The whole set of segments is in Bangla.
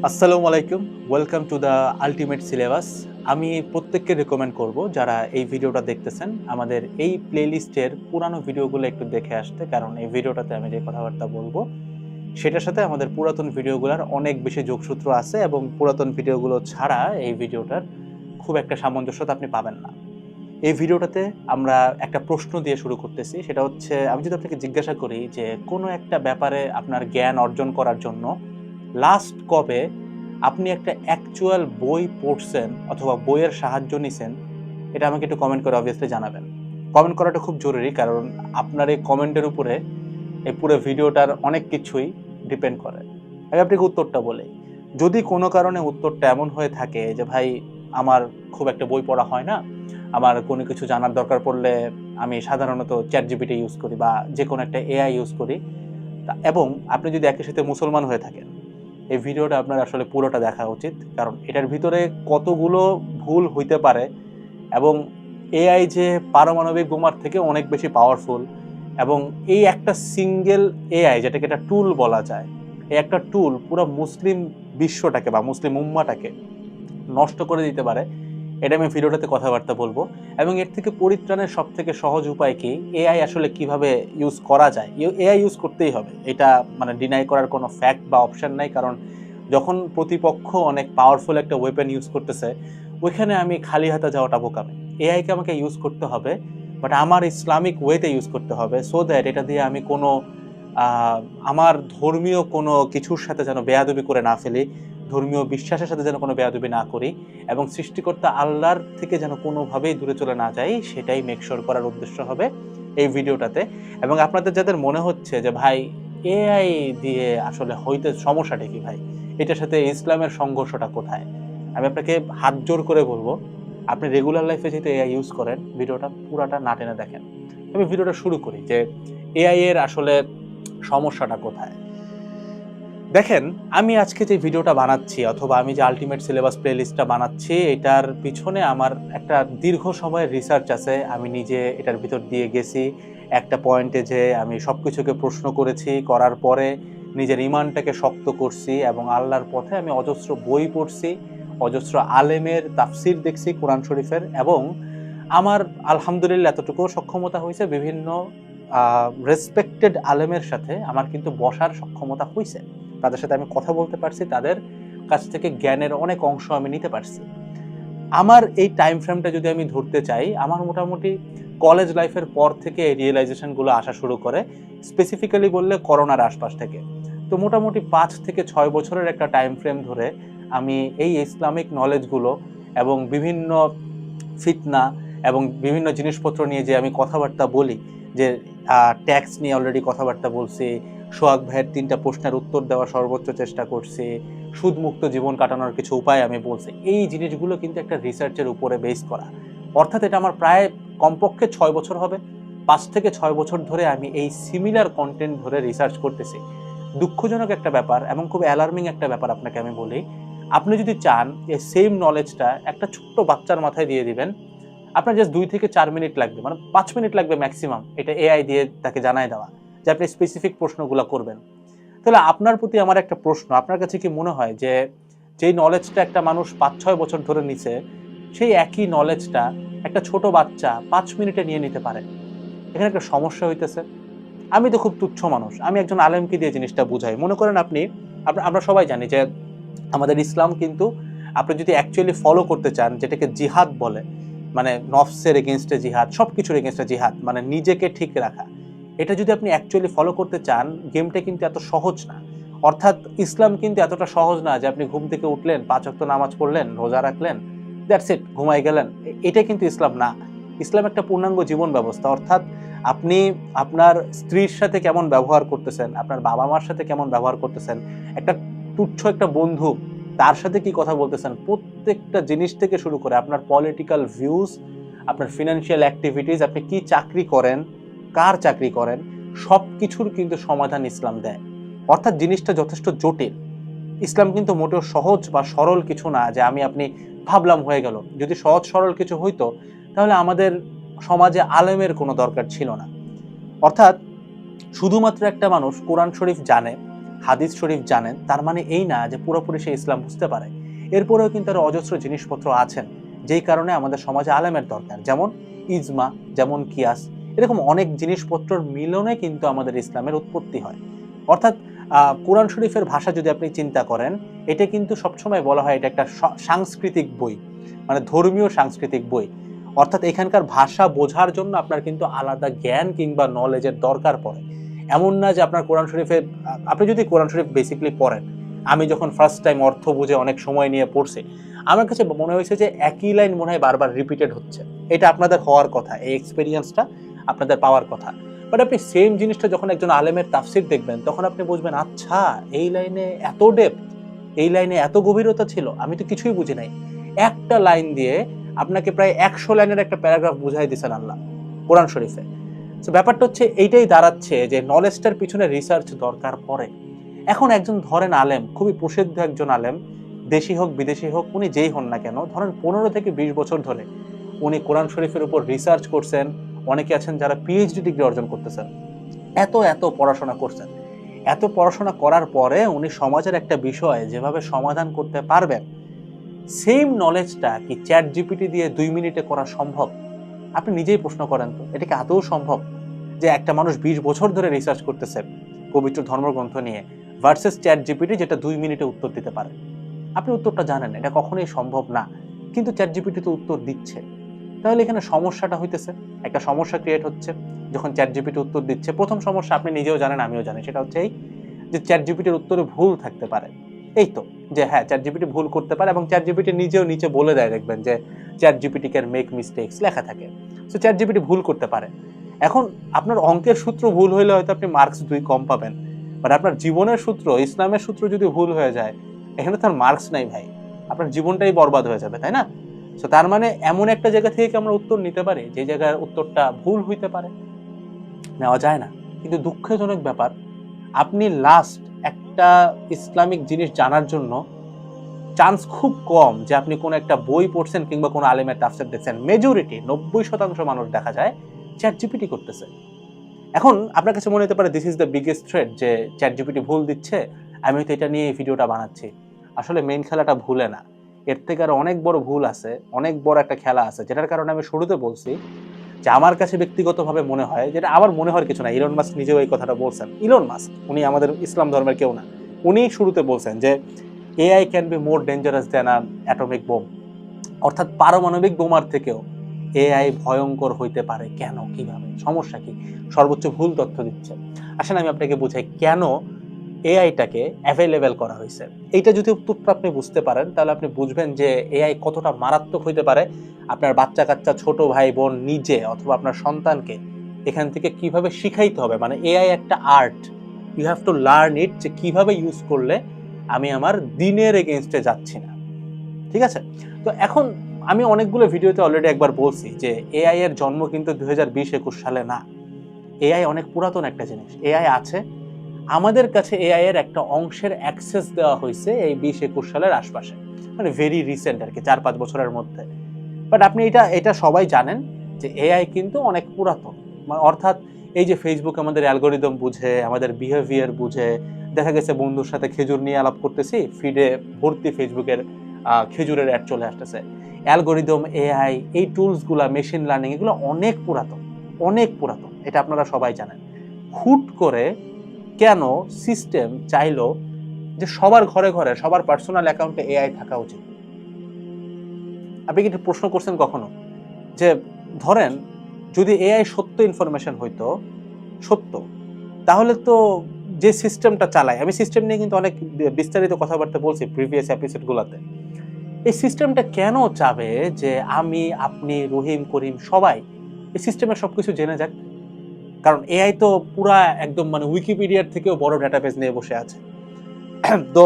আসসালামু আলাইকুম, welcome to the ultimate syllabus. আমি প্রত্যেককে রেকমেন্ড করব যারা এই ভিডিওটা দেখতেছেন আমাদের এই প্লেলিস্টের পুরানো ভিডিওগুলো একটু দেখে আসতে, কারণ এই ভিডিওটাতে আমি যে কথাবার্তা বলবো সেটার সাথে আমাদের পুরাতন ভিডিওগুলোর অনেক বেশি যোগসূত্র আছে এবং পুরাতন ভিডিওগুলো ছাড়া এই ভিডিওটার খুব একটা সামঞ্জস্যতা আপনি পাবেন না। এই ভিডিওটাতে আমরা একটা প্রশ্ন দিয়ে শুরু করতেছি, সেটা হচ্ছে আমি যদি আপনাকে জিজ্ঞাসা করি যে কোনো একটা ব্যাপারে আপনার জ্ঞান অর্জন করার জন্য লাস্ট কবে আপনি একটা অ্যাকচুয়াল বই পড়ছেন অথবা বইয়ের সাহায্য নিছেন, এটা আমাকে একটু কমেন্ট করে অবভিয়াসলি জানাবেন। কমেন্ট করাটা খুব জরুরি, কারণ আপনার এই কমেন্টের উপরে এই পুরো ভিডিওটার অনেক কিছুই ডিপেন্ড করে। আমি আপনাকে উত্তরটা বলি। যদি কোনো কারণে উত্তরটা এমন হয়ে থাকে যে ভাই আমার খুব একটা বই পড়া হয় না, আমার কোনো কিছু জানার দরকার পড়লে আমি সাধারণত চ্যাটজিপিটি ইউজ করি বা যে কোনো একটা এআই ইউজ করি, এবং আপনি যদি একই সাথে মুসলমান হয়ে থাকেন, এই ভিডিওটা আপনার আসলে পুরোটা দেখা উচিত, কারণ এটার ভিতরে কতগুলো ভুল হইতে পারে এবং এআই যে পারমাণবিক বোমার থেকে অনেক বেশি পাওয়ারফুল, এবং এই একটা সিঙ্গেল এআই যেটাকে একটা টুল বলা যায়, এই একটা টুল পুরো মুসলিম বিশ্বটাকে বা মুসলিম উম্মাটাকে নষ্ট করে দিতে পারে। এটা আমি ভিডিওটাতে কথাবার্তা বলবো। এবং এর থেকে পরিত্রাণের সব থেকে সহজ উপায় কি, এআই আসলে কিভাবে ইউজ করা যায়। এআই ইউজ করতেই হবে, এটা মানে ডিনাই করার কোনো ফ্যাক্ট বা অপশন নাই, কারণ যখন প্রতিপক্ষ অনেক পাওয়ারফুল একটা ওয়েপেন ইউজ করতেছে, ওইখানে আমি খালি হাতে যাওয়াটা বোকামি। এআইকে আমাকে ইউজ করতে হবে, বাট আমার ইসলামিক ওয়েতে ইউজ করতে হবে, সো দ্যাট এটা দিয়ে আমি কোনো আমার ধর্মীয় কোনো কিছুর সাথে যেন বেয়াদবি করে না ফেলি, ধর্মীয় বিশ্বাসের সাথে যেন কোনো বেয়াদবি না করি, এবং সৃষ্টিকর্তা আল্লাহর থেকে যেন কোনোভাবেই দূরে চলে না যাই, সেটাই মেকশোর করার উদ্দেশ্য হবে এই ভিডিওটাতে। এবং আপনাদের যাদের মনে হচ্ছে যে ভাই এআই দিয়ে আসলে হইতে সমস্যাটা কি ভাই, এটার সাথে ইসলামের সংঘর্ষটা কোথায়, আমি আপনাকে হাত জোর করে বলবো আপনি রেগুলার লাইফে যেহেতু এআই ইউজ করেন, ভিডিওটা পুরাটা না টেনে দেখেন। আমি ভিডিওটা শুরু করি যে এআই এর আসলে সমস্যাটা কোথায়। দেখেন, আমি আজকে যে ভিডিওটা বানাচ্ছি অথবা আমি যে আলটিমেট সিলেবাস প্লেলিস্টটা বানাচ্ছি, এটার পিছনে আমার একটা দীর্ঘ সময়ের রিসার্চ আছে। আমি নিজে এটার ভিতর দিয়ে গেছি একটা পয়েন্টে, যে আমি সব কিছুকে প্রশ্ন করেছি, করার পরে নিজের ইমানটাকে শক্ত করছি এবং আল্লাহর পথে আমি অজস্র বই পড়ছি, অজস্র আলেমের তাফসির দেখছি কোরআন শরীফের, এবং আমার আলহামদুলিল্লাহ এতটুকু সক্ষমতা হয়েছে বিভিন্ন রেসপেক্টেড আলেমের সাথে আমার কিন্তু বসার সক্ষমতা হয়েছে, তাদের সাথে আমি কথা বলতে পারছি, তাদের কাছ থেকে জ্ঞানের অনেক অংশ আমি নিতে পারছি। আমার এই টাইম ফ্রেমটা যদি আমি ধরতে চাই, আমার মোটামুটি কলেজ লাইফের পর থেকে এই রিয়েলাইজেশনগুলো আসা শুরু করে, স্পেসিফিক্যালি বললে করোনার আশপাশ থেকে। তো মোটামুটি 5 থেকে 6 বছরের একটা টাইম ফ্রেম ধরে আমি এই ইসলামিক নলেজগুলো এবং বিভিন্ন ফিতনা এবং বিভিন্ন জিনিসপত্র নিয়ে যে আমি কথাবার্তা বলি, যে ট্যাক্স নিয়ে অলরেডি কথাবার্তা বলছি, সোহাগ ভাইয়ের 3টা প্রশ্নের উত্তর দেওয়ার সর্বোচ্চ চেষ্টা করছি, সুদমুক্ত জীবন কাটানোর কিছু উপায় আমি বলছি, এই জিনিসগুলো কিন্তু একটা রিসার্চের উপরে বেস করা। অর্থাৎ এটা আমার প্রায় কমপক্ষে 6 বছর হবে, 5 থেকে 6 বছর ধরে আমি এই সিমিলার কন্টেন্ট ধরে রিসার্চ করতেছি। দুঃখজনক একটা ব্যাপার এবং খুব অ্যালার্মিং একটা ব্যাপার আপনাকে আমি বলি, আপনি যদি চান এই সেম নলেজটা একটা ছোট্ট বাচ্চার মাথায় দিয়ে দিবেন, আপনার জাস্ট 2 থেকে 4 মিনিট লাগবে, মানে 5 মিনিট লাগবে ম্যাক্সিমাম, এটা এআই দিয়ে তাকে জানাই দেওয়া যে আপনি স্পেসিফিক প্রশ্নগুলো করবেন। তাহলে আপনার প্রতি আমার একটা প্রশ্ন, আপনার কাছে কি মনে হয় যে যেই নলেজটা একটা মানুষ 5-6 বছর ধরে নিছে, সেই একই নলেজটা একটা ছোট বাচ্চা 5 মিনিটে নিয়ে নিতে পারে? এখানে একটা সমস্যা হইতেছে। আমি তো খুব তুচ্ছ মানুষ, আমি একজন আলেমকে দিয়ে জিনিসটা বুঝাই। মনে করেন আমরা সবাই জানি যে আমাদের ইসলাম কিন্তু আপনি যদি অ্যাকচুয়ালি ফলো করতে চান, যেটাকে জিহাদ বলে, মানে নফসের এগেনস্টে জিহাদ, সব কিছুর এগেনস্টে জিহাদ, মানে নিজেকে ঠিক রাখা, এটা যদি আপনি অ্যাকচুয়ালি ফলো করতে চান, গেমটা কিন্তু এত সহজ না। অর্থাৎ ইসলাম কিন্তু এতটা সহজ না যে আপনি ঘুম থেকে উঠলেন, 5 ওয়াক্ত নামাজ পড়লেন, রোজা রাখলেন, দ্যাটস ইট, ঘুমাই গেলেন। এটা কিন্তু ইসলাম না। ইসলাম একটা পূর্ণাঙ্গ জীবন ব্যবস্থা। অর্থাৎ আপনি আপনার স্ত্রীর সাথে কেমন ব্যবহার করতেছেন, আপনার বাবা মার সাথে কেমন ব্যবহার করতেছেন, একটা তুচ্ছ একটা বন্ধু তার সাথে কি কথা বলতেছেন, প্রত্যেকটা জিনিস থেকে শুরু করে আপনার পলিটিক্যাল ভিউজ, আপনার ফিনান্সিয়াল অ্যাক্টিভিটিস, আপনি কি চাকরি করেন, কার চাকরি করেন, সব কিছুর কিন্তু সমাধান ইসলাম দেয়। অর্থাৎ জিনিসটা যথেষ্ট জটিল। ইসলাম কিন্তু মোটেও সহজ বা সরল কিছু না যে আপনি ভাবলাম হয়ে গেল। যদি সহজ সরল কিছু হইতো, তাহলে আমাদের সমাজে আলেমের কোনো দরকার ছিল না। অর্থাৎ শুধুমাত্র একটা মানুষ কোরআন শরীফ জানে, হাদিস শরীফ জানেন, তার মানে এই না যে পুরোপুরি সে ইসলাম বুঝতে পারে। এরপরেও কিন্তু আরো অজস্র জিনিসপত্র আছেন যেই কারণে আমাদের সমাজে আলেমের দরকার, যেমন ইজমা, যেমন কিয়াস, এরকম অনেক জিনিসপত্রের মিলনে কিন্তু আমাদের ইসলামের উৎপত্তি হয়। অর্থাৎ কোরআন শরীফের ভাষা যদি আপনি চিন্তা করেন, এটা কিন্তু সবসময় বলা হয় এটা একটা সাংস্কৃতিক বই, মানে ধর্মীয় সাংস্কৃতিক বই। অর্থাৎ এখানকার ভাষা বোঝার জন্য আপনার কিন্তু আলাদা জ্ঞান কিংবা নলেজের দরকার পড়ে। এমন না যে আপনার কোরআন শরীফে, আপনি যদি কোরআন শরীফ বেসিক্যালি পড়েন, আমি যখন ফার্স্ট টাইম অর্থ বুঝে অনেক সময় নিয়ে পড়ছি, আমার কাছে মনে হয়েছে যে একই লাইন মনে হয় বারবার রিপিটেড হচ্ছে। এটা আপনাদের হওয়ার কথা, এই এক্সপেরিয়েন্সটা আপনাদের পাওয়ার কথা। বাট আপনি সেম জিনিসটা যখন একজন আলেমের তাফসির দেখবেন, তখন আপনি বুঝবেন আচ্ছা এই লাইনে এত ডেপথ, এই লাইনে এত গভীরতা ছিল, আমি তো কিছুই বুঝি নাই। একটা লাইন দিয়ে আপনাকে প্রায় 100 লাইনের একটা প্যারাগ্রাফ বুঝাই দিয়েছেন আল্লাহ কোরআন শরীফে। তো ব্যাপারটা হচ্ছে এইটাই দাঁড়াচ্ছে যে নলেজটার পিছনে রিসার্চ দরকার পড়ে। এখন একজন ধরেন আলেম, খুবই প্রসিদ্ধ একজন আলেম, দেশি হোক বিদেশি হোক, উনি যেই হন না কেন, ধরেন 15 থেকে 20 বছর ধরে উনি কোরআন শরীফের উপর রিসার্চ করছেন। অনেকে আছেন যারা পিএইচডি ডিগ্রি অর্জন করতেছেন, এত এত পড়াশোনা করছেন। এত পড়াশোনা করার পরে উনি সমাজের একটা বিষয় যেভাবে সমাধান করতে পারবেন, সেম নলেজটা কি চ্যাট জিপিটি দিয়ে 2 মিনিটে করা সম্ভব? আপনি নিজেই প্রশ্ন করেন তো, এটা কি আদৌ সম্ভব যে একটা মানুষ 20 বছর ধরে রিসার্চ করতেছে পবিত্র ধর্মগ্রন্থ নিয়ে, ভার্সেস চ্যাট জিপিটি যেটা 2 মিনিটে উত্তর দিতে পারে? আপনি উত্তরটা জানেন, এটা কখনোই সম্ভব না, কিন্তু চ্যাট জিপিটি তো উত্তর দিচ্ছে। তাহলে এখানে সমস্যাটা হইতেছে, একটা সমস্যা ক্রিয়েট হচ্ছে যখন চ্যাট জিপিটি উত্তর দিচ্ছে। প্রথম সমস্যা আপনি নিজেও জানেন, আমিও জানি, সেটা হচ্ছে এই যে চ্যাট জিপিটির উত্তরে ভুল থাকতে পারে। এই তো, যে হ্যাঁ চ্যাট জিপিটি ভুল করতে পারে, এবং চ্যাট জিপিটি নিজেও নিচে বলে দেয়, দেখবেন যে chat GPT can make mistakes লেখা থাকে। সো চ্যাট জিপিটি ভুল করতে পারে। এখন আপনার অঙ্কের সূত্র ভুল হইলে হয়তো আপনি মার্কস 2 কম পাবেন, বাট আপনার জীবনের সূত্র, ইসলামের সূত্র যদি ভুল হয়ে যায়, এখানে তো আর মার্কস নাই ভাই, আপনার জীবনটাই বরবাদ হয়ে যাবে, তাই না? সো তার মানে এমন একটা জায়গা থেকে আমরা উত্তর নিতে পারি যে জায়গার উত্তরটা ভুল হইতে পারে, নেওয়া যায় না। কিন্তু দুঃখজনক ব্যাপার, আপনি লাস্ট একটা ইসলামিক জিনিস জানার জন্য চান্স খুব কম যে আপনি কোনো একটা বই পড়ছেন কিংবা কোনো আলেমের তাফসীর দেখছেন। মেজরিটি 90% মানুষ দেখা যায় চ্যাট জিপিটি করতেছে। এখন আপনার কাছে মনে হতে পারে this is the biggest threat, যে চ্যাট জিপিটি ভুল দিচ্ছে, আমি হয়তো এটা নিয়ে এই ভিডিওটা বানাচ্ছি। আসলে মেইন খেলাটা ভুলে না, এর থেকে আরো অনেক বড় ভুল আছে, অনেক বড় একটা খেলা আছে, যেটার কারণে আমি শুরুতে বলছি যে আমার কাছে ব্যক্তিগতভাবে মনে হয়, যেটা আমার মনে হওয়ার কিছু না, ইলন মাস্ক নিজেও এই কথাটা বলছেন। ইলন মাস্ক, উনি আমাদের ইসলাম ধর্মের কেউ না, উনি শুরুতে বলছেন যে AI can be more dangerous than an atomic bomb. অর্থাৎ পারমাণবিক বোমার থেকেও এআই ভয়ঙ্কর হইতে পারে। কেন, কিভাবে, সমস্যা কি? সর্বোচ্চ ভুল তথ্য দিচ্ছে। আসলে আমি আপনাকে বুঝাই কেন এআইটাকে অ্যাভেলেবেল করা হয়েছে। এইটা যদি উত্তরটা আপনি বুঝতে পারেন, তাহলে আপনি বুঝবেন যে এআই কতটা মারাত্মক হইতে পারে। আপনার বাচ্চা কাচ্চা, ছোট ভাই বোন নিজে অথবা আপনার সন্তানকে এখান থেকে কিভাবে শিখাইতে হবে। মানে এআই একটা art, you have to learn it, যে কিভাবে ইউজ করলে আমি আমার দিনের এগেইনস্টে যাচ্ছি না। ঠিক আছে? তো এখন আমি অনেকগুলো ভিডিওতে অলরেডি একবার বলছি যে এআই এর জন্ম কিন্তু 2020-21 সালে না। এআই অনেক পুরাতন একটা জিনিস। এআই আছে, আমাদের কাছে এআই এর একটা অংশের অ্যাক্সেস দেওয়া হয়েছে এই 20-21 সালের আশপাশে, মানে ভেরি রিসেন্ট আর কি, 4-5 বছরের মধ্যে। বাট আপনি এটা সবাই জানেন যে এআই কিন্তু অনেক পুরাতন। অর্থাৎ এই যে ফেসবুক আমাদের অ্যালগোরিদম বুঝে, আমাদের বিহেভিয়ার বুঝে, দেখা গেছে বন্ধুর সাথে খেজুর নিয়ে আলাপ করতেছি, ফিডে ভর্তি ফেসবুকের খেজুরের অ্যাড চলে আসতেছে। অ্যালগোরিদম, এআই, এই টুলসগুলা, মেশিন লার্নিং, এগুলো অনেক পুরাতন, অনেক পুরাতন, এটা আপনারা সবাই জানেন। হুট করে কেন সিস্টেম চাইলো যে সবার ঘরে ঘরে, সবার পার্সোনাল অ্যাকাউন্টে এআই থাকা উচিত? আপনি কি প্রশ্ন করছেন কখনো যে ধরেন যদি এআই সত্য ইনফরমেশন হইতো, সত্য, তাহলে তো যে সিস্টেমটা চালায়, আমি সিস্টেম নিয়ে কিন্তু অনেক বিস্তারিত কথাবার্তা বলছি প্রিভিয়াস এপিসোডগুলোতে, এই সিস্টেমটা কেন চাবে যে আমি, আপনি, রহিম, করিম সবাই এই সিস্টেমের সবকিছু জেনে যাক? কারণ এআই তো পুরা একদম মানে উইকিপিডিয়ার থেকেও বড় ডাটাবেস নিয়ে বসে আছে। তো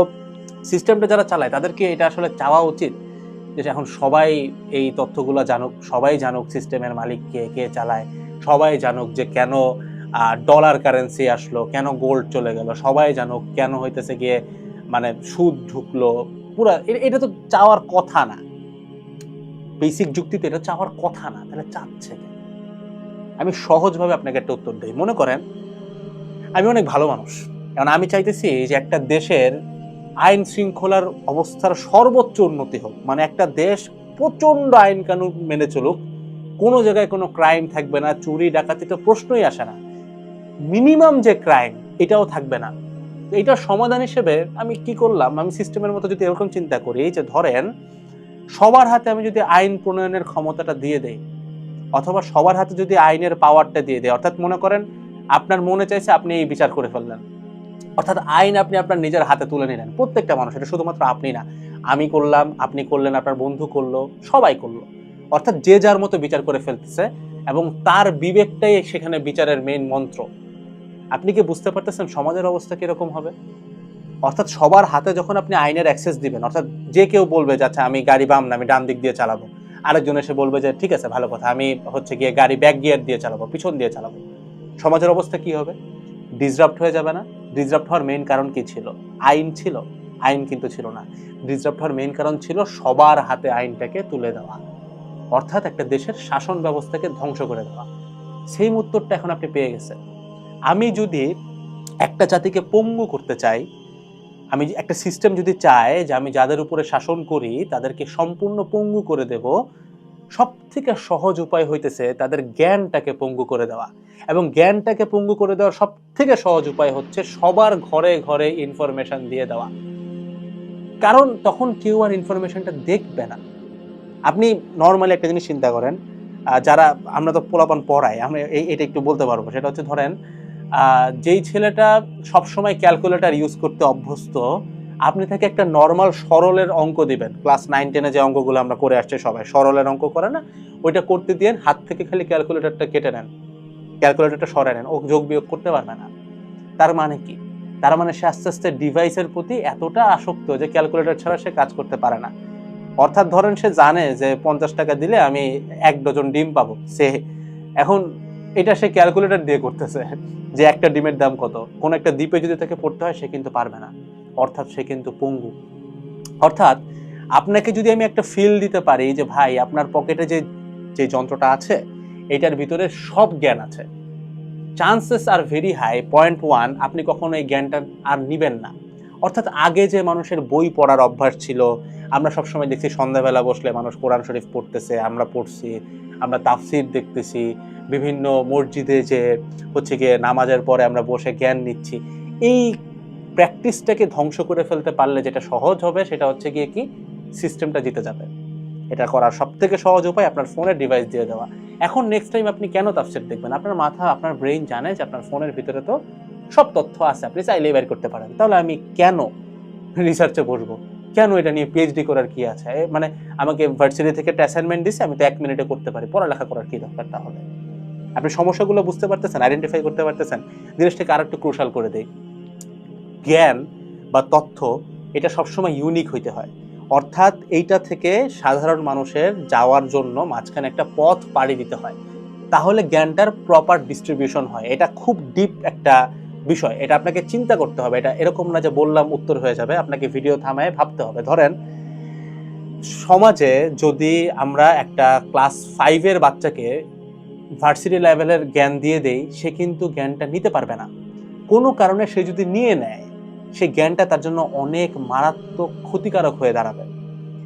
সিস্টেমটা যারা চালায় তাদেরকে এটা আসলে চাওয়া উচিত যে এখন সবাই এই তথ্যগুলো জানুক, সবাই জানুক সিস্টেমের মালিক কে, কে চালায়, সবাই জানুক যে কেন ডলার কারেন্সি আসলো, কেন গোল্ড চলে গেল, সবাই জানুক কেন হইতেছে গিয়ে মানে সুদ ঢুকলো। পুরা এটা তো চাওয়ার কথা না, বেসিক যুক্তিতে এটা চাওয়ার কথা না, তাহলে চাচ্ছে কেন? আমি সহজভাবে আপনাকে একটা উত্তর দিই। মনে করেন আমি অনেক ভালো মানুষ, কারণ আমি চাইতেছি যে একটা দেশের আইন শৃঙ্খলার অবস্থার সর্বোচ্চ উন্নতি হোক, মানে একটা দেশ প্রচন্ড আইন কানুন মেনে চলুক, কোনো জায়গায় কোনো ক্রাইম থাকবে না, চুরি ডাকাতি তো প্রশ্নই আসে না, মিনিমাম যে ক্রাইম এটাও থাকবে না। এটার সমাধান হিসেবে আমি কি করলাম, আমি সিস্টেমের মতো যদি এরকম চিন্তা করি যে ধরেন সবার হাতে আমি যদি আইন প্রণয়নের ক্ষমতাটা দিয়ে দেই, অথবা সবার হাতে যদি আইনের পাওয়ারটা দিয়ে দেয়, অর্থাৎ মনে করেন আপনার মনে চাইছে আপনি এই বিচার করে ফেললেন, অর্থাৎ আইন আপনি আপনার নিজের হাতে তুলে নিলেন, প্রত্যেকটা মানুষ, এটা শুধুমাত্র আপনি না, আমি করলাম, আপনি করলেন, আপনার বন্ধু করলো, সবাই করলো, অর্থাৎ যে যার মতো বিচার করে ফেলতেছে এবং তার বিবেকটাই সেখানে বিচারের মেইন মন্ত্র। আপনি কি বুঝতে পারতেছেন সমাজের অবস্থা কিরকম হবে? অর্থাৎ সবার হাতে যখন আপনি আইনের অ্যাক্সেস দিবেন, অর্থাৎ যে কেউ বলবে যে আচ্ছা আমি গাড়ি বাম না, আমি ডান দিক দিয়ে চালাবো, আরেকজন এসে বলবে যে ঠিক আছে ভালো কথা, আমি হচ্ছে গিয়ে গাড়ি ব্যাক গিয়ার দিয়ে চালাবো, পিছন দিয়ে চালাবো, সমাজের অবস্থা কি হবে? ডিসরাপ্ট হয়ে যাবে না? ডিসরাপ্ট হওয়ার মেইন কারণ কি ছিল? আইন ছিল? আইন কিন্তু ছিল না। ডিসরাপ্ট হওয়ার মেইন কারণ ছিল সবার হাতে আইনটাকে তুলে দেওয়া, অর্থাৎ একটা দেশের শাসন ব্যবস্থাকে ধ্বংস করে দেওয়া। সেই উত্তরটা এখন আপনি পেয়ে গেছেন। আমি যদি একটা জাতিকে পঙ্গু করতে চাই, আমি একটা সিস্টেম যদি চাই যে আমি যাদের উপরে শাসন করি তাদেরকে সম্পূর্ণ পঙ্গু করে দেব, সব থেকে সহজ উপায় হইতেছে তাদের জ্ঞানটাকে পঙ্গু করে দেওয়া। এবং জ্ঞানটাকে পঙ্গু করে দেওয়ার সব থেকে সহজ উপায় হচ্ছে সবার ঘরে ঘরে ইনফরমেশন দিয়ে দেওয়া, কারণ তখন কেউ আর ইনফরমেশনটা দেখবে না। আপনি নর্মালি একটা জিনিস চিন্তা করেন, যারা আমরা তো পোলাপান পড়াই, আমরা এটা একটু বলতে পারবো, সেটা হচ্ছে ধরেন যেই ছেলেটা সবসময় ক্যালকুলেটর ইউজ করতে অভ্যস্ত, আপনি তাকে একটা নর্মাল সরলের অঙ্ক দিবেন, ক্লাস 9-10 যে অঙ্কগুলো আমরা করে আসছি সবাই, সরলের অঙ্ক করে না, ওইটা করতে দিয়ে হাত থেকে খালি ক্যালকুলেটরটা কেটে নেন, ক্যালকুলেটরটা সরাই নেন, ও যোগ বিয়োগ করতে পারবে না। তার মানে কি? তার মানে সে আস্তে আস্তে ডিভাইসের প্রতি এতটা আসক্ত যে ক্যালকুলেটর ছাড়া সে কাজ করতে পারে না। অর্থাৎ ধরেন সে জানে যে 50 টাকা দিলে আমি 1 ডজন ডিম পাবো, সে এখন এটা সে ক্যালকুলেটর দিয়ে করতেছে যে একটা ডিমের দাম কত, কোন একটা দ্বীপে যদি তাকে পড়তে হয় সে কিন্তু পারবে না, অর্থাৎ সে কিন্তু পঙ্গু। অর্থাৎ আপনাকে যদি আমি একটা ফিল দিতে পারি যে ভাই আপনার পকেটে যে যে যন্ত্রটা আছে এটার ভিতরে সব জ্ঞান আছে, চান্সেস আর ভেরি হাই 0.1 আপনি কখনো এই জ্ঞানটা আর নিবেন না। অর্থাৎ আগে যে মানুষের বই পড়ার অভ্যাস ছিল, আমরা সবসময় দেখছি সন্ধ্যাবেলা বসলে মানুষ কোরআন শরীফ পড়তেছে, আমরা পড়ছি, আমরা তাফসির দেখতেছি, বিভিন্ন মসজিদে যে হচ্ছে গিয়ে নামাজের পরে আমরা বসে জ্ঞান নিচ্ছি, এই প্র্যাকটিসটাকে ধ্বংস করে ফেলতে পারলে যেটা সহজ হবে সেটা হচ্ছে গিয়ে কি, সিস্টেমটা জিতে যাবে। এটা করার সব থেকে সহজ উপায় আপনার ফোনের ডিভাইস দিয়ে দেওয়া। এখন নেক্সট টাইম আপনি কেন তাফসীর দেখবেন? আপনার মাথা, আপনার ব্রেইন জানে যে আপনার ফোনের ভিতরে তো সব তথ্য আছে, আপনি চাইলেই বের করতে পারেন। তাহলে আমি কেন রিসার্চে বসবো? কেন এটা নিয়ে পিএইচডি করার কি আছে? মানে আমাকে ভার্সিটি থেকে একটা অ্যাসাইনমেন্ট দিছে, আমি তো 1 মিনিটে করতে পারি, পড়ালেখা করার কি দরকার? তাহলে আপনি সমস্যাগুলো বুঝতে পারতেছেন, আইডেন্টিফাই করতে পারতেছেন। জিনিসটাকে আরেকটু ক্রুশাল করে দেই, জ্ঞান বা তথ্য এটা সবসময় ইউনিক হইতে হয়, অর্থাৎ এইটা থেকে সাধারণ মানুষের যাওয়ার জন্য মাঝখানে একটা পথ পাড়ি দিতে হয়, তাহলে জ্ঞানটার প্রপার ডিস্ট্রিবিউশন হয়। এটা খুব ডিপ একটা বিষয়, এটা আপনাকে চিন্তা করতে হবে। এটা এরকম না যে বললাম উত্তর হয়ে যাবে, আপনাকে ভিডিও থামায় ভাবতে হবে। ধরেন সমাজে যদি আমরা একটা ক্লাস 5-এর বাচ্চাকে ভার্সিটি লেভেলের জ্ঞান দিয়ে দেই, সে কিন্তু জ্ঞানটা নিতে পারবে না। কোনো কারণে সে যদি নিয়ে নেয়, সেই জ্ঞানটা তার জন্য অনেক মারাত্মক ক্ষতিকারক হয়ে দাঁড়াবে।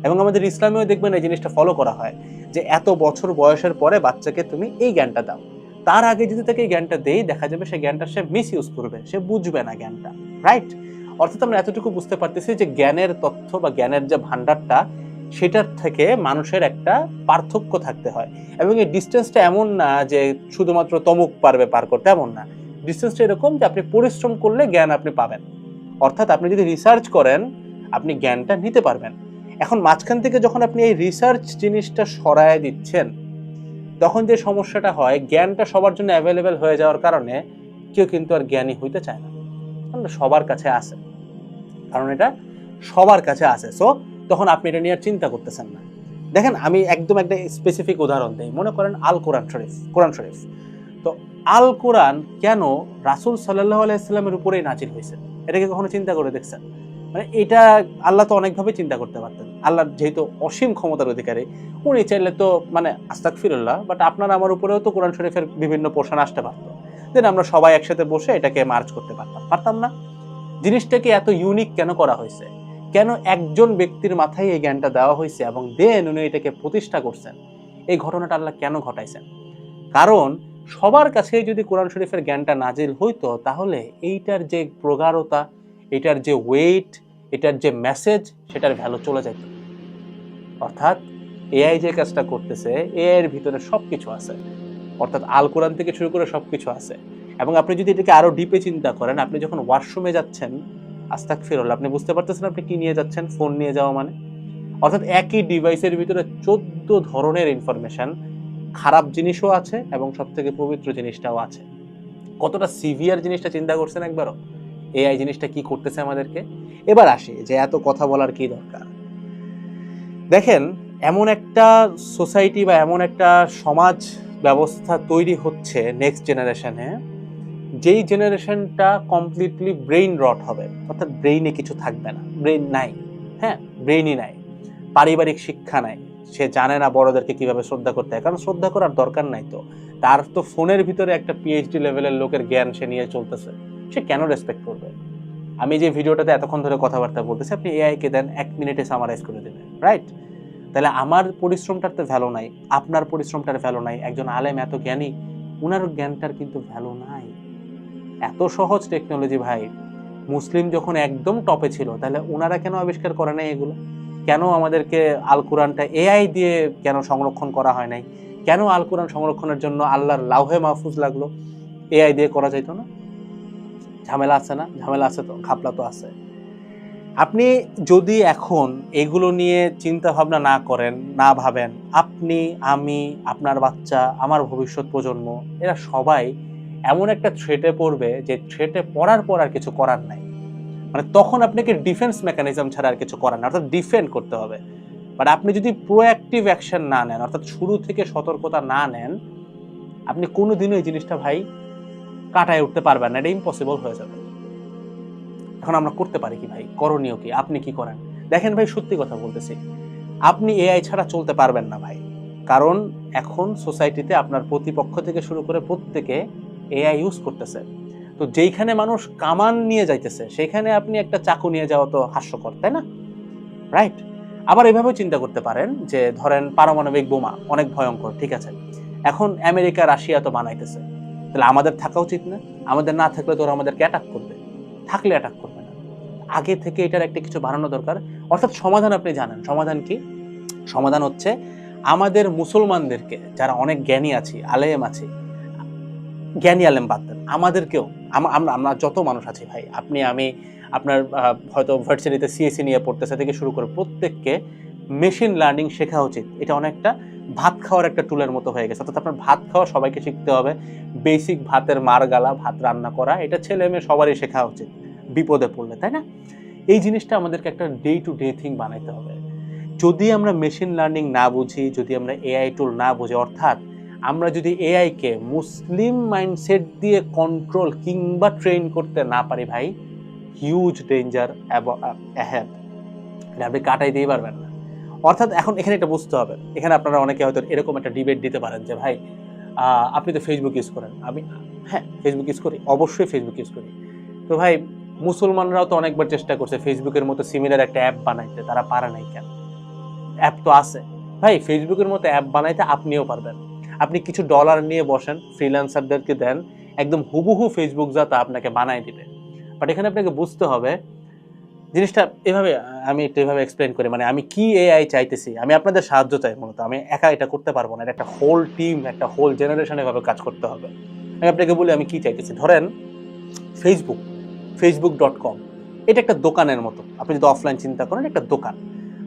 এবং আমাদের ইসলামেও দেখবেন এই জিনিসটা ফলো করা হয় যে এত বছর বয়সের পরে বাচ্চাকে তুমি এই জ্ঞানটা দাও, তার আগে যদি তাকে এই জ্ঞানটা দেই, দেখা যাবে সে জ্ঞানটা সে মিস ইউজ করবে, সে বুঝবে না জ্ঞানটা, রাইট? অর্থাৎ আমরা এতটুকু বুঝতে পারতেছি যে জ্ঞানের তথ্য বা জ্ঞানের যে ভান্ডারটা, সেটার থেকে মানুষের একটা পার্থক্য থাকতে হয়। এবং এই ডিস্টেন্সটা এমন না যে শুধুমাত্র তমুক পারবে পার করতে, এমন না। ডিস্টেন্সটা এরকম যে আপনি পরিশ্রম করলে জ্ঞান আপনি পাবেন, অর্থাৎ আপনি যদি রিসার্চ করেন আপনি জ্ঞানটা নিতে পারবেন। এখন মাঝখান থেকে যখন আপনি এই রিসার্চ জিনিসটা সরায় দিচ্ছেন, তখন যে সমস্যাটা হয়, জ্ঞানটা সবার জন্য অ্যাভেলেবেল হয়ে যাওয়ার কারণে কেউ কিন্তু আর জ্ঞানী হইতে চায় না, কারণ সবার কাছে আছে, কারণ এটা সবার কাছে আছে। সো তখন আপনি এটা নিয়ে আর চিন্তা করতেছেন না। দেখেন আমি একদম একটা স্পেসিফিক উদাহরণ দিই, মনে করেন আল কোরআন শরীফ, কোরআন শরীফ। তো আল কোরআন কেন রাসূল সাল্লাল্লাহু আলাইহি ওয়াসাল্লামের উপরেই নাজিল হয়েছে? এটাকে কখনো চিন্তা করে দেখছেন? মানে এটা আল্লাহ তো অনেকভাবে চিন্তা করতে পারতেন। আল্লাহ যেহেতু অসীম ক্ষমতার অধিকারী, উনি চাইলে তো মানে আস্তাগফিরুল্লাহ, বাট আপনার আমার উপরেও তো কোরআন শরীফের বিভিন্ন পোর্শন আসতে পারতো, দেন আমরা সবাই একসাথে বসে এটাকে মার্চ করতে পারতাম, পারতাম না? জিনিসটাকে এত ইউনিক কেন করা হয়েছে, কেন একজন ব্যক্তির মাথায় এই জ্ঞানটা দেওয়া হয়েছে এবং দেন উনি এটাকে প্রতিষ্ঠা করছেন, এই ঘটনাটা আল্লাহ কেন ঘটাইছেন? কারণ সবার কাছে যদি কোরআন শরীফের জ্ঞানটা নাজিল হইতো, তাহলে এইটার যে প্রগাঢ়তা, এটার যে ওয়েট, এটার যে মেসেজ, সেটার ভ্যালু চলে যেত। অর্থাৎ এআই যে কাজটা করতেছে, এআই এর ভিতরে সবকিছু আছে, অর্থাৎ আল কোরআন থেকে শুরু করে সবকিছু আছে। এবং আপনি যদি এটাকে আরো ডিপে চিন্তা করেন, আপনি যখন ওয়াশরুমে যাচ্ছেন, আস্তাগফিরুল্লাহ, আপনি বুঝতে পারতেছেন আপনি কি নিয়ে যাচ্ছেন? ফোন নিয়ে যাওয়া মানে। অর্থাৎ একই ডিভাইসের ভিতরে 14 ধরনের ইনফরমেশন, খারাপ জিনিসও আছে এবং সবথেকে পবিত্র জিনিসটাও আছে। কতটা সিভিয়ার জিনিসটা চিন্তা করছেন একবারও? এআই জিনিসটা কি করতেছে আমাদেরকে। এবার আসি যে এত কথা বলার কি দরকার। দেখেন, এমন একটা সোসাইটি বা এমন একটা সমাজ ব্যবস্থা তৈরি হচ্ছে নেক্সট জেনারেশনে, যেই জেনারেশনটা কমপ্লিটলি ব্রেইন রট হবে, অর্থাৎ ব্রেইনে কিছু থাকবে না, ব্রেইন নাই। হ্যাঁ, ব্রেইনই নাই, পারিবারিক শিক্ষা নাই, সে জানে না বড়দেরকে কিভাবে শ্রদ্ধা করতে হয়, কারণ শ্রদ্ধা করার দরকার নাই তো, তার তো ফোনের ভিতরে একটা পিএইচডি লেভেলের লোকের জ্ঞান সে নিয়ে চলতেছে, সে কেন রেসপেক্ট করবে? আমি যে ভিডিওটাতে এতক্ষণ ধরে কথাবার্তা বলতেছি, আপনি এআই কে দেন 1 মিনিটে সামারাইজ করে দেবেন, রাইট? তাহলে আমার পরিশ্রমটার তো ভ্যালু নাই, আপনার পরিশ্রমটার ভ্যালু নাই, একজন আলেম এত জ্ঞানী, উনার জ্ঞানটার কিন্তু ভ্যালু নাই। এত সহজ টেকনোলজি ভাই, মুসলিম যখন একদম টপে ছিল, তাহলে ওনারা কেন আবিষ্কার করে নাই এগুলো? কেন আমাদেরকে আল কোরআনটা এআই দিয়ে কেন সংরক্ষণ করা হয় নাই? কেন আল কোরআন সংরক্ষণের জন্য আল্লাহর লাউহে মাহফুজ লাগলো? এআই দিয়ে করা যাইতো না? ঝামেলা আছে না? ঝামেলা আছে তো, ঘাপলা তো আছে। আপনি যদি এখন এগুলো নিয়ে চিন্তা ভাবনা না করেন, না ভাবেন, আপনি, আমি, আপনার বাচ্চা, আমার ভবিষ্যৎ প্রজন্ম, এরা সবাই এমন একটা থ্রেটে পড়বে যে থ্রেটে পড়ার পর আর কিছু করার নাই। মানে তখন আপনাকে ডিফেন্স মেকানিজম ছাড়া আর কিছু করার না, অর্থাৎ ডিফেন্ড করতে হবে। বাট আপনি যদি প্রোঅ্যাক্টিভ অ্যাকশন না নেন, অর্থাৎ শুরু থেকে সতর্কতা না নেন, আপনি কোনোদিনও এই জিনিসটা ভাই কাটায় উঠতে পারবেন না, এটা ইম্পসিবল হয়ে যাবে। এখন আমরা করতে পারি কি ভাই? করণীয় কি? আপনি কি করেন? দেখেন ভাই, সত্যি কথা বলতেছি, আপনি এআই ছাড়া চলতে পারবেন না ভাই। কারণ এখন সোসাইটিতে আপনার প্রতিপক্ষ থেকে শুরু করে প্রত্যেকে এআই ইউজ করতেছে। তো যেইখানে মানুষ কামান নিয়ে যাইতেছে, সেখানে আপনি একটা চাকু নিয়ে যাওয়া তো হাস্যকর, তাই না? রাইট? আবার এভাবেও চিন্তা করতে পারেন যে ধরেন পারমাণবিক বোমা অনেক ভয়ঙ্কর, ঠিক আছে, এখন আমেরিকা রাশিয়া তো বানাইতেছে, তাহলে আমাদের থাকা উচিত না? আমাদের না থাকলে তো ওরা আমাদেরকে অ্যাটাক করবে, থাকলে অ্যাটাক করবে না। আগে থেকে এটার একটা কিছু বানানো দরকার। অর্থাৎ সমাধান আপনি জানেন, সমাধান কি? সমাধান হচ্ছে আমাদের মুসলমানদেরকে, যারা অনেক জ্ঞানী আছি, আলেম আছে, জ্ঞানী আলেম বাদ দেন, আমাদেরকেও, আমরা যত মানুষ আছি ভাই, আপনি, আমি, আপনার হয়তো ভার্সিটিতে সিএসসি নিয়ে পড়তেছে থেকে শুরু করে প্রত্যেককে মেশিন লার্নিং শেখা উচিত। এটা অনেকটা ভাত খাওয়ার একটা টুলের মতো হয়ে গেছে। অর্থাৎ আপনার ভাত খাওয়া সবাইকে শিখতে হবে, বেসিক ভাতের মার গালা, ভাত রান্না করা, এটা ছেলে মেয়ে সবারই শেখা উচিত বিপদে পড়লে, তাই না? এই জিনিসটা আমাদেরকে একটা ডে টু ডে থিং বানাইতে হবে। যদি আমরা মেশিন লার্নিং না বুঝি, যদি আমরা এআই টুল না বুঝি, অর্থাৎ আমরা যদি এআইকে মুসলিম মাইন্ডসেট দিয়ে কন্ট্রোল কিংবা ট্রেন করতে না পারি ভাই, হিউজ ডেঞ্জার অ্যাহেড, এটা আপনি কাটাই দিয়ে পারবেন না। অর্থাৎ এখন এখানে এটা বুঝতে হবে, এখানে আপনারা অনেকে হয়তো এরকম একটা ডিবেট দিতে পারেন যে ভাই আপনি তো ফেসবুক ইউজ করেন, আমি হ্যাঁ ফেসবুক ইউজ করি, অবশ্যই ফেসবুক ইউজ করি। তো ভাই, মুসলমানরাও তো অনেকবার চেষ্টা করছে ফেসবুকের মতো সিমিলার একটা অ্যাপ বানাইতে, তারা পারে নাই কেন? অ্যাপ তো আছে ভাই, ফেসবুকের মতো অ্যাপ বানাইতে আপনিও পারবেন। আপনি কিছু ডলার নিয়ে বসেন, ফ্রিল্যান্সারদেরকে দেন, একদম হুবহু ফেসবুক যাতে আপনাকে বানাই দিবে। বাট এখানে আপনাকে বুঝতে হবে জিনিসটা এভাবে, আমি একটু এভাবে এক্সপ্লেন করি, মানে আমি কি এআই চাইতেছি, আমি আপনাদের সাহায্য চাই মূলত, আমি একা এটা করতে পারবো না, এটা একটা হোল টিম, একটা হোল জেনারেশন এভাবে কাজ করতে হবে। আমি আপনাকে বলি আমি কি চাইতেছি। ধরেন facebook.com, এটা একটা দোকানের মতো, আপনি যদি অফলাইন চিন্তা করেন, একটা দোকান।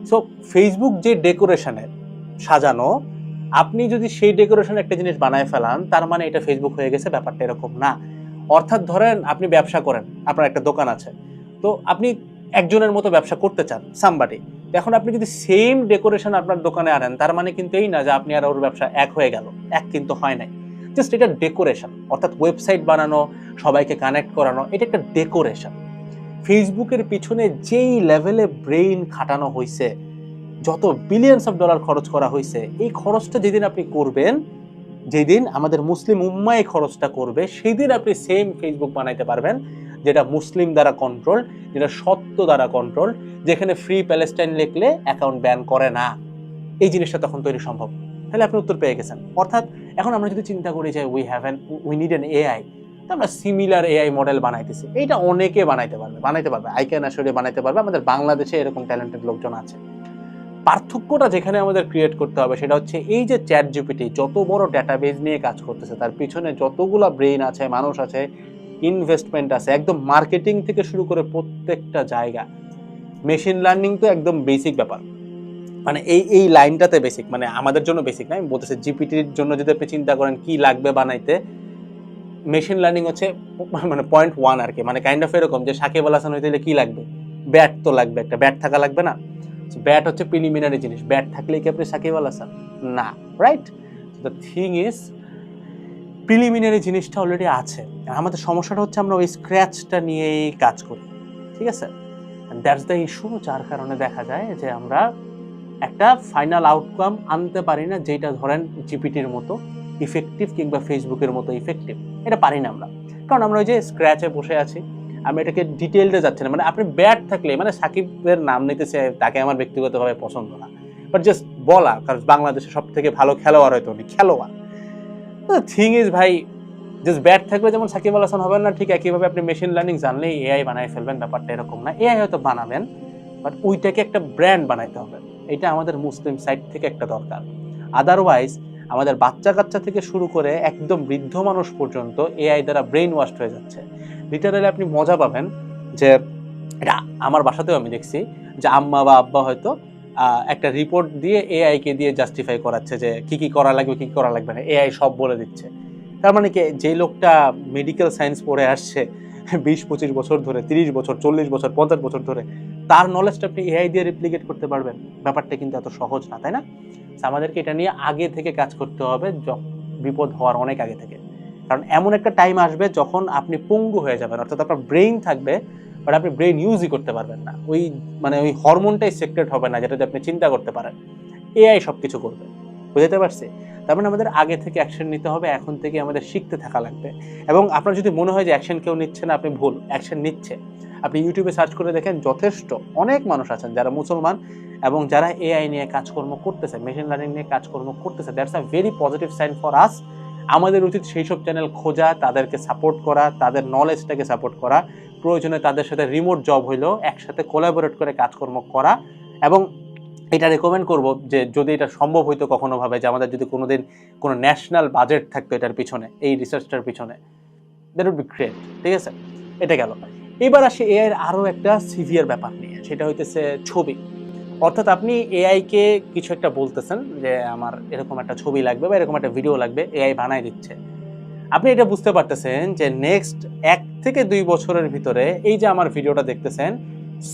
সো ফেসবুক যে ডেকোরেশনের সাজানো, আপনি যদি সেই ডেকোরেশন একটা জিনিস বানায় ফেলান, তার মানে এটা ফেসবুক হয়ে গেছে, ব্যাপারটা এরকম না। অর্থাৎ ধরেন আপনি ব্যবসা করেন, আপনার একটা দোকান আছে, তো আপনি একজনের মতো ব্যবসা করতে চান, সামবাডি, এখন আপনি যদি সেম ডেকোরেশন আপনার দোকানে আনেন, তার মানে কিন্তু এই না যে আপনি আর ওর ব্যবসা এক হয়ে গেল, এক কিন্তু হয় নাই, জাস্ট এটা ডেকোরেশন। অর্থাৎ ওয়েবসাইট বানানো, সবাইকে কানেক্ট করানো, এটা একটা ডেকোরেশন। ফেসবুকের পিছনে যেই লেভেলে ব্রেইন খাটানো হয়েছে, যত বিলিয়নস অফ ডলার খরচ করা হয়েছে, এই খরচটা যেদিন আপনি করবেন, যেদিন আমাদের মুসলিম উম্মাহ এই খরচটা করবে, সেই দিন আপনি সেম ফেসবুক বানাইতে পারবেন, যেটা মুসলিম দ্বারা কন্ট্রোল, যেটা সত্য দ্বারা কন্ট্রোল, যেখানে ফ্রি প্যালেস্টাইন লিখলে অ্যাকাউন্ট ব্যান করে না, এই জিনিসটা তখন তৈরি সম্ভব। তাহলে আপনি উত্তর পেয়ে গেছেন। অর্থাৎ এখন আমরা যদি চিন্তা করি যে উই নিড অ্যান এআই, তো আমরা সিমিলার এআই মডেল বানাইতেছি। এইটা অনেকে বানাইতে পারবে, আই ক্যান আসলে বানাইতে পারবে। আমাদের বাংলাদেশে এরকম ট্যালেন্টেড লোকজন আছে। পার্থক্যটা যেখানে আমাদের ক্রিয়েট করতে হবে সেটা হচ্ছে এই যে চ্যাট জিপিটি যত বড় ডেটাবেজ নিয়ে কাজ করতেছে, তার পিছনে যতগুলা ব্রেইন আছে, মানুষ আছে, ইনভেস্টমেন্ট আছে, একদম মার্কেটিং থেকে শুরু করে প্রত্যেকটা জায়গা। মেশিন লার্নিং তো একদম বেসিক ব্যাপার, মানে এই লাইনটাতে বেসিক, মানে আমাদের জন্য বেসিক না, আমি বলতেছি জিপিটির জন্য যদি আপনি চিন্তা করেন কি লাগবে বানাইতে, মেশিন লার্নিং হচ্ছে মানে পয়েন্ট 1 আর কি। মানে কাইন্ড অফ এরকম যে সাকিব আল হাসান হইতে কি লাগবে, ব্যাট তো লাগবে, একটা ব্যাট থাকা লাগবে না? ব্যাট হচ্ছে প্রিলিমিনারি জিনিস, ব্যাট থাকলেই কি আপনি সাকিব আল হাসান না, right? The thing is preliminary জিনিসটা অলরেডি আছে। আমাদের সমস্যাটা হচ্ছে আমরা ওই স্ক্র্যাচটা নিয়েই কাজ করি, ঠিক আছে? দ্যাটস দ্য ইস্যু, যার কারণে দেখা যায় যে আমরা একটা ফাইনাল আউটকাম আনতে পারি না যেটা ধরেন জিপিটির মতো ইফেক্টিভ কিংবা ফেসবুকের মতো ইফেক্টিভ। এটা পারি না আমরা, কারণ আমরা ওই যে স্ক্র্যাচে বসে আছি। আমি এটাকে ডিটেইলডে যাচ্ছি না, মানে আপনি ব্যাট থাকলে, মানে সাকিবের নাম নিতেছে, তাকে আমার ব্যক্তিগতভাবে পছন্দ না, বাট জাস্ট বলা, কারণ বাংলাদেশের সব থেকে ভালো খেলোয়াড় হয়তো উনি, খেলোয়াড়। থিং ইজ ভাই, জাস্ট ব্যাট থাকলে যেমন সাকিব আল হাসান হবেন না, ঠিক একইভাবে আপনি মেশিন লার্নিং জানলেই এআই বানাই ফেলবেন, ব্যাপারটা এরকম না। এআই হয়তো বানাবেন, বাট ওইটাকে একটা ব্র্যান্ড বানাইতে হবে। এটা আমাদের মুসলিম সাইড থেকে একটা দরকার। আদারওয়াইজ আমাদের বাচ্চা কাচ্চা থেকে শুরু করে একদম বৃদ্ধ মানুষ পর্যন্ত এআই দ্বারা ব্রেইন ওয়াশড হয়ে যাচ্ছে। লিটারালি আপনি মজা পাবেন যে এটা আমার বাসাতেও আমি দেখছি যে আম্মা বা আব্বা হয়তো একটা রিপোর্ট দিয়ে এআই কে দিয়ে জাস্টিফাই করাচ্ছে যে কি কি করা লাগবে, কি করা লাগবে না, এআই সব বলে দিচ্ছে। তার মানে কি, যে লোকটা মেডিকেল সায়েন্স পড়ে আসছে 20-25 বছর ধরে, 30 বছর, 40 বছর, 50 বছর ধরে, তার নলেজটা আপনি এআই দিয়ে রেপ্লিকেট করতে পারবেন? ব্যাপারটা কিন্তু এত সহজ না, তাই না? আমাদেরকে এটা নিয়ে আগে থেকে কাজ করতে হবে, বিপদ হওয়ার অনেক আগে থেকে। কারণ এমন একটা টাইম আসবে যখন আপনি পঙ্গু হয়ে যাবেন, অর্থাৎ আপনার ব্রেইন থাকবে বাট আপনি ব্রেইন ইউজই করতে পারবেন না। ওই মানে ওই হরমোনটাই সেক্রেট হবে না যেটাতে আপনি চিন্তা করতে পারেন। এআই সবকিছু করবে, বুঝতে পারছি? তার মানে আমাদের আগে থেকে অ্যাকশন নিতে হবে, এখন থেকে আমাদের শিখতে থাকা লাগবে। এবং আপনার যদি মনে হয় যে অ্যাকশন কেউ নিচ্ছে না, আপনি ভুল, অ্যাকশন নিচ্ছে। আপনি ইউটিউবে সার্চ করে দেখেন, যথেষ্ট অনেক মানুষ আছেন যারা মুসলমান এবং যারা এআই নিয়ে কাজকর্ম করতেছে, মেশিন লার্নিং নিয়ে কাজকর্ম করতেছে। That's a very positive sign for us. আমাদের উচিত সেই সব চ্যানেল খোঁজা, তাদেরকে সাপোর্ট করা, তাদের নলেজটাকে সাপোর্ট করা, প্রয়োজনে তাদের সাথে রিমোট জব হইলেও একসাথে কোলাবোরেট করে কাজকর্ম করা। এবং এটা রেকমেন্ড করব যে যদি এটা সম্ভব হইতো কখনো ভাবে যে আমাদের যদি কোনোদিন কোনো ন্যাশনাল বাজেট থাকতো এটার পিছনে, এই রিসার্চটার পিছনে, দ্যাট উড বি গ্রেট, ঠিক আছে? এটা গেল। এবার আসে এআই এর আরও একটা সিভিয়ার ব্যাপার নিয়ে, সেটা হইতেছে ছবি। অর্থাৎ আপনি এআইকে কিছু একটা বলতেছেন যে আমার এরকম একটা ছবি লাগবে বা এরকম একটা ভিডিও লাগবে, এআই বানাই দিচ্ছে। আপনি এটা বুঝতে পারতেছেন যে নেক্সট 1 থেকে 2 বছরের ভিতরে এই যে আমার ভিডিওটা দেখতেছেন,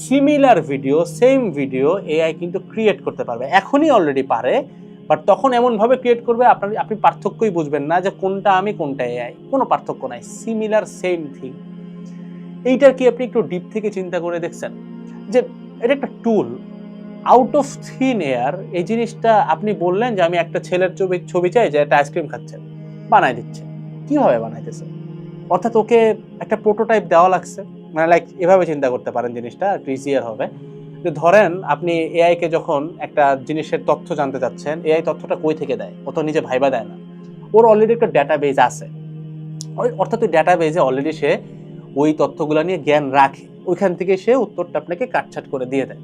similar video, same video AI কিন্তু ক্রিয়েট করতে পারবে। এখনই অলরেডি পারে, বাট তখন এমনভাবে ক্রিয়েট করবে আপনি পার্থক্যই বুঝবেন না যে কোনটা আমি কোনটা এআই। কোনো পার্থক্য নাই, সিমিলার সেম থিং। এইটার কি আপনি একটু ডিপ থেকে চিন্তা করে দেখছেন যে এটা একটা টুল, আউট অফ থিন এয়ার এই জিনিসটা আপনি বললেন যে আমি একটা ছেলের ছবি চাই যে একটা আইসক্রিম খাচ্ছে, বানাই দিচ্ছে। কিভাবে বানাইতেছে? অর্থাৎ ওকে একটা প্রোটোটাইপ দেওয়া লাগছে। মানে লাইক এভাবে চিন্তা করতে পারেন, জিনিসটা একটু ইজিয়ার হবে। যে ধরেন আপনি এআই কে যখন একটা জিনিসের তথ্য জানতে চাচ্ছেন, এআই তথ্যটা কই থেকে দেয়? ও তো নিজে ভাইবা দেয় না, ওর অলরেডি একটা ডাটাবেজ আছে। অর্থাৎ ওই ডাটাবেজে অলরেডি সে ওই তথ্যগুলো নিয়ে জ্ঞান রাখে, ওইখান থেকে সে উত্তরটা আপনাকে কাটছাট করে দিয়ে দেয়।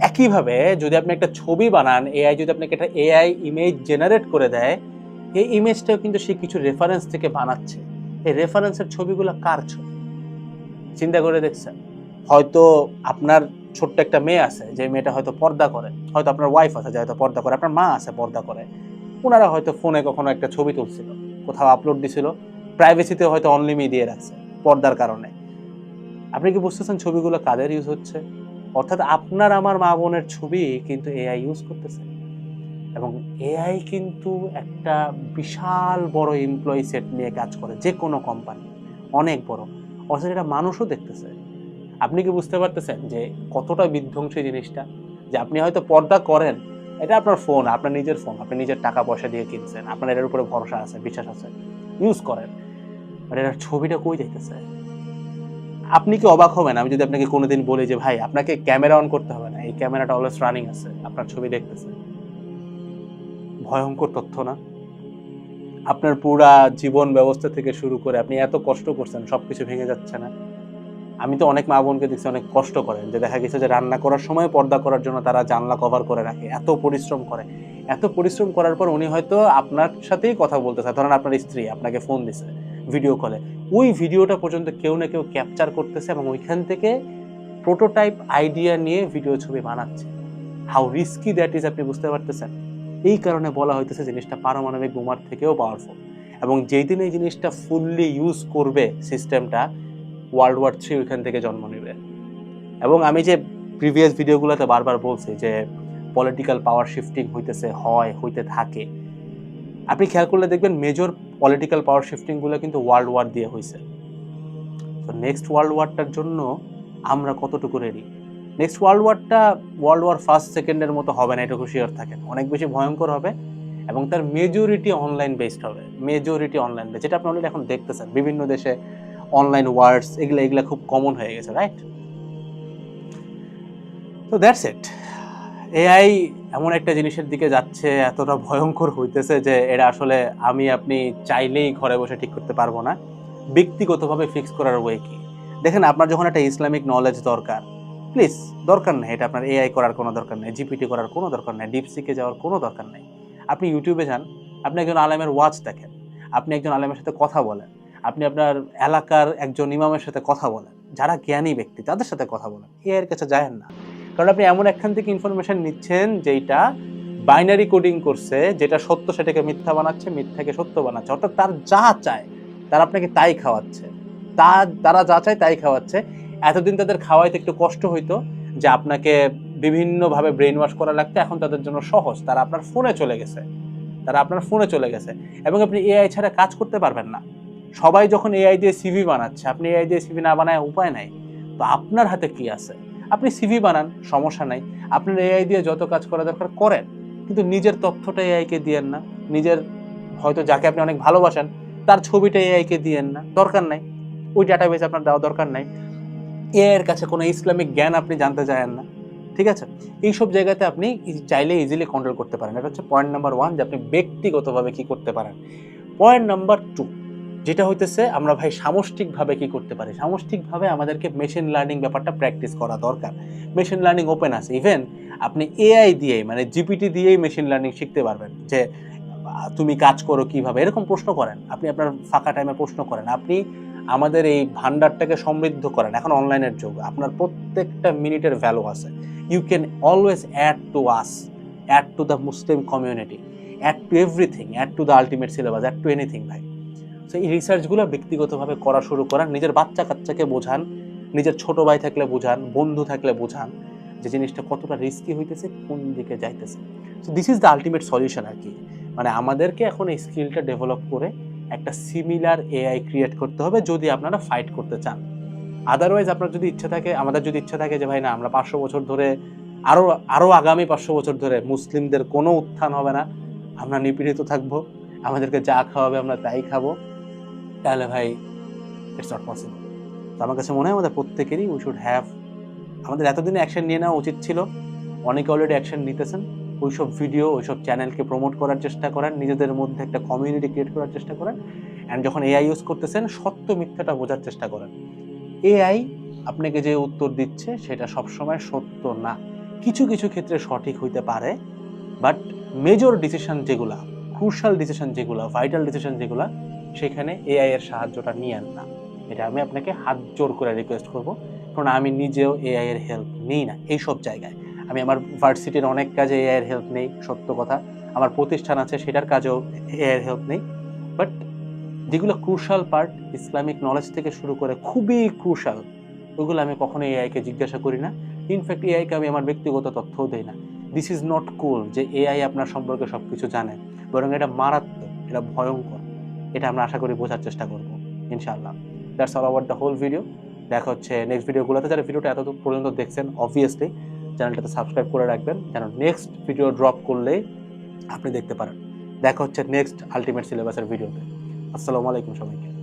একইভাবে যদি আপনি একটা ছবি বানান, এআই যদি আপনাকে একটা এআই ইমেজ জেনারেট করে দেয়, এই ইমেজটাও কিন্তু সে কিছু রেফারেন্স থেকে বানাচ্ছে। এই রেফারেন্সের ছবিগুলো কার ছবি? চিন্তা করে দেখছেন? হয়তো আপনার ছোট্ট একটা মেয়ে আছে, যে মেয়েটা হয়তো পর্দা করে, হয়তো আপনার ওয়াইফ আছে যে হয়তো পর্দা করে, আপনার মা আছে পর্দা করে, ওনারা হয়তো ফোনে কখনো একটা ছবি তুলছিল, কোথাও আপলোড দিছিল, প্রাইভেসিতে হয়তো অনলিমি দিয়ে রাখছে পর্দার কারণে। আপনি কি বুঝতেছেন ছবিগুলো কাদের ইউজ হচ্ছে? অর্থাৎ আপনার আমার মা বোনের ছবি কিন্তু এআই ইউজ করতেছে। এবং এআই কিন্তু একটা বিশাল বড় এমপ্লয়ি সেট নিয়ে কাজ করে, যে কোনো কোম্পানি, অনেক বড়। অর্থাৎ এটা মানুষও দেখতেছে। আপনি কি বুঝতে পারতেছেন যে কতটা বিধ্বংসী জিনিসটা? যে আপনি হয়তো পর্দা করেন, এটা আপনার ফোন, আপনার নিজের ফোন, আপনি নিজের টাকা পয়সা দিয়ে কিনছেন, আপনার এটার উপরে ভরসা আছে, বিশ্বাস আছে, ইউজ করেন, বাট এটার ছবিটা কই যাইতেছে? আপনি কি অবাক হবেন আমি যদি আপনাকে কোনোদিন বলি যে ভাই আপনাকে ক্যামেরা অন করতে হবে না, এই ক্যামেরাটা অলওয়েজ রানিং আছে, আপনার ছবি দেখতেছে? ভয়ঙ্কর তথ্য না? আপনার পুরা জীবন ব্যবস্থা থেকে শুরু করে আপনি এত কষ্ট করছেন, সবকিছু ভেঙে যাচ্ছে না? আমি তো অনেক মা বোনকে দেখছি অনেক কষ্ট করেন, যে দেখা গেছে যে রান্না করার সময় পর্দা করার জন্য তারা জানলা কভার করে রাখে, এত পরিশ্রম করে। এত পরিশ্রম করার পর উনি হয়তো আপনার সাথেই কথা বলতেছে, ধরেন আপনার স্ত্রী আপনাকে ফোন দিছে ভিডিও কলে, ওই ভিডিওটা পর্যন্ত কেউ না কেউ ক্যাপচার করতেছে এবং ওইখান থেকে প্রোটোটাইপ আইডিয়া নিয়ে ভিডিও ছবি বানাচ্ছে। হাউ রিস্কি দ্যাট ইজ, আপনি বুঝতে পারতেছেন? এই কারণে বলা হইতেছে জিনিসটা পারমাণবিক বোমার থেকেও পাওয়ারফুল, এবং যেই দিন এই জিনিসটা ফুললি ইউজ করবে সিস্টেমটা, ওয়ার্ল্ড ওয়ার 3 ওইখান থেকে জন্ম নেবে। এবং আমি যে প্রিভিয়াস ভিডিওগুলোতে বারবার বলছি যে পলিটিক্যাল পাওয়ার শিফটিং হইতেছে, হইতে থাকে, আপনি খেয়াল করলে দেখবেন মেজর পলিটিক্যাল পাওয়ার শিফটিংগুলো কিন্তু ওয়ার্ল্ড ওয়ার দিয়ে হয়েছে। তো নেক্সট ওয়ার্ল্ড ওয়ারটার জন্য আমরা কতটুকু রেডি? নেক্সট ওয়ার্ল্ড ওয়ারটা ওয়ার্ল্ড ওয়ার ফার্স্ট সেকেন্ডের মতো হবে না, এটুকু শিওর থাকেন, অনেক বেশি ভয়ঙ্কর হবে এবং তার মেজরিটি অনলাইন বেসড হবে, মেজরিটি অনলাইন বেসড, যেটা আপনি অলরেডি এখন দেখতেছেন বিভিন্ন দেশে অনলাইন ওয়ার্ডস, এগুলা খুব কমন হয়ে গেছে, রাইট? তো দ্যাটস ইট। এআই এমন একটা জিনিসের দিকে যাচ্ছে, এতটা ভয়ঙ্কর হইতেছে যে এটা আসলে আমি আপনি চাইলেই ঘরে বসে ঠিক করতে পারবো না। ব্যক্তিগতভাবে ফিক্স করার ওয়ে কি? দেখেন, আপনার যখন একটা ইসলামিক নলেজ দরকার, প্লিজ, দরকার নেই এটা আপনার এআই করার কোনো দরকার নেই, জিপিটি করার কোনো দরকার নেই, ডিপসিকে যাওয়ার কোনো দরকার নেই। আপনি ইউটিউবে যান, আপনি একজন আলেমের ওয়াজ দেখেন, আপনি একজন আলেমের সাথে কথা বলেন, আপনি আপনার এলাকার একজন ইমামের সাথে কথা বলেন, যারা জ্ঞানী ব্যক্তি তাদের সাথে কথা বলেন, এআইয়ের কাছে যায়েন না। কারণ আপনি এমন একখান থেকে ইনফরমেশন নিচ্ছেন যেটা বাইনারি কোডিং করছে, যেটা সত্য সেটাকে মিথ্যা বানাচ্ছে, মিথ্যাকে সত্য বানাচ্ছে, অর্থাৎ তার যা চায় তারা আপনাকে তাই খাওয়াচ্ছে, তারা যা চায় তাই খাওয়াচ্ছে। এতদিন তাদের খাওয়াইতে একটু কষ্ট হইতো, যে আপনাকে বিভিন্নভাবে ব্রেন ওয়াশ করা লাগতো, এখন তাদের জন্য সহজ, তারা আপনার ফোনে চলে গেছে, এবং আপনি এআই ছাড়া কাজ করতে পারবেন না। সবাই যখন এআই দিয়ে সিভি বানাচ্ছে, আপনি এআই দিয়ে সিভি না বানায় উপায় নাই। তো আপনার হাতে কি আছে? আপনি সিভি বানান, সমস্যা নাই, আপনার এআই দিয়ে যত কাজ করা দরকার করেন, কিন্তু নিজের তথ্যটা এআইকে দিয়েন না, নিজের হয়তো যাকে আপনি অনেক ভালোবাসেন তার ছবিটা এআইকে দিয়েন না, দরকার নাই, ওই ডাটাবেস আপনার দেওয়া দরকার নাই। এআই এর কাছে কোনো ইসলামিক জ্ঞান আপনি জানতে চায়েন না, ঠিক আছে? এইসব জায়গাতে আপনি চাইলে ইজিলি কন্ট্রোল করতে পারেন। এটা হচ্ছে পয়েন্ট নাম্বার 1, যে আপনি ব্যক্তিগতভাবে কি করতে পারেন। পয়েন্ট নাম্বার 2, যেটা হইতেছে আমরা ভাই সামষ্টিকভাবে কি করতে পারি। সামষ্টিকভাবে আমাদেরকে মেশিন লার্নিং ব্যাপারটা প্র্যাকটিস করা দরকার। মেশিন লার্নিং ওপেন আছে, ইভেন আপনি এআই দিয়ে, মানে জিপিটি দিয়েই মেশিন লার্নিং শিখতে পারবেন। যে তুমি কাজ করো কিভাবে, এরকম প্রশ্ন করেন, আপনি আপনার ফাঁকা টাইমে প্রশ্ন করেন, আপনি আমাদের এই ভান্ডারটাকে সমৃদ্ধ করেন। এখন অনলাইনের যুগ, আপনার প্রত্যেকটা মিনিটের ভ্যালু আছে। You can always add to us, add to the Muslim community, add to everything, add to the ultimate syllabus, add to anything ভাই। সো এই রিসার্চগুলো ব্যক্তিগতভাবে করা শুরু করান, নিজের বাচ্চা কাচ্চাকে বোঝান, নিজের ছোট ভাই থাকলে বোঝান, বন্ধু থাকলে বোঝান যে জিনিসটা কতটা রিস্কি হইতেছে, কোন দিকে যাইতেছে। So this is the ultimate solution আর কি। মানে আমাদেরকে এখন এই স্কিলটা ডেভেলপ করে একটা সিমিলার এআই ক্রিয়েট করতে হবে যদি আপনারা ফাইট করতে চান। আদারওয়াইজ আপনার যদি ইচ্ছা থাকে, আমাদের যদি ইচ্ছা থাকে যে ভাই না, আমরা 500 বছর ধরে, আরো আগামী 500 বছর ধরে মুসলিমদের কোনো উত্থান হবে না, আমরা নিপীড়িত থাকবো, আমাদেরকে যা খাওয়াবে আমরা তাই খাবো, তাহলে ভাই ইটস নট পসিবল। তো আমার কাছে মনে হয় আমাদের প্রত্যেকেরই আমাদের এতদিনে অ্যাকশন নিয়ে নেওয়া উচিত ছিল। অনেকে অলরেডি অ্যাকশন নিতেছেন। ওইসব ভিডিও, ওইসব চ্যানেলকে প্রমোট করার চেষ্টা করেন, নিজেদের মধ্যে একটা কমিউনিটি ক্রিয়েট করার চেষ্টা করেন, অ্যান্ড যখন এআই ইউজ করতেছেন সত্য মিথ্যাটা বোঝার চেষ্টা করেন। এআই আপনাকে যে উত্তর দিচ্ছে সেটা সবসময় সত্য না, কিছু কিছু ক্ষেত্রে সঠিক হইতে পারে, বাট মেজর ডিসিশন যেগুলা, ক্রুশাল ডিসিশন যেগুলা, ভাইটাল ডিসিশন যেগুলা, সেখানে এআই এর সাহায্যটা নিয়েন না। এটা আমি আপনাকে হাত জোর করে রিকোয়েস্ট করবো, কারণ আমি নিজেও এআই এর হেল্প নিই না এইসব জায়গায়। আমি আমার ভার্সিটির অনেক কাজে এআই এর হেল্প নেই, সত্য কথা। আমার প্রতিষ্ঠান আছে সেটার কাজেও এআই এর হেল্প নেই। বাট যেগুলো ক্রুশাল পার্ট, ইসলামিক নলেজ থেকে শুরু করে খুবই ক্রুশাল, ওইগুলো আমি কখনো এআইকে জিজ্ঞাসা করি না। ইনফ্যাক্ট এআইকে আমি আমার ব্যক্তিগত তথ্যও দেই না। দিস ইজ নট কুল যে এআই আপনার সম্পর্কে সব কিছু জানে, বরং এটা মারাত্মক, এটা ভয়ঙ্কর। এটা আমরা আশা করি বোঝার চেষ্টা করবো ইনশাআল্লাহ। That's all about the whole video. দেখা হচ্ছে নেক্সট ভিডিওগুলোতে। যারা ভিডিওটা এত পর্যন্ত দেখছেন, অবভিয়াসলি চ্যানেলটাতে সাবস্ক্রাইব করে রাখবেন, যেন নেক্সট ভিডিও ড্রপ করলেই আপনি দেখতে পারেন। দেখা হচ্ছে নেক্সট আলটিমেট সিলেবাসের ভিডিওতে। আসসালামু আলাইকুম সবাইকে।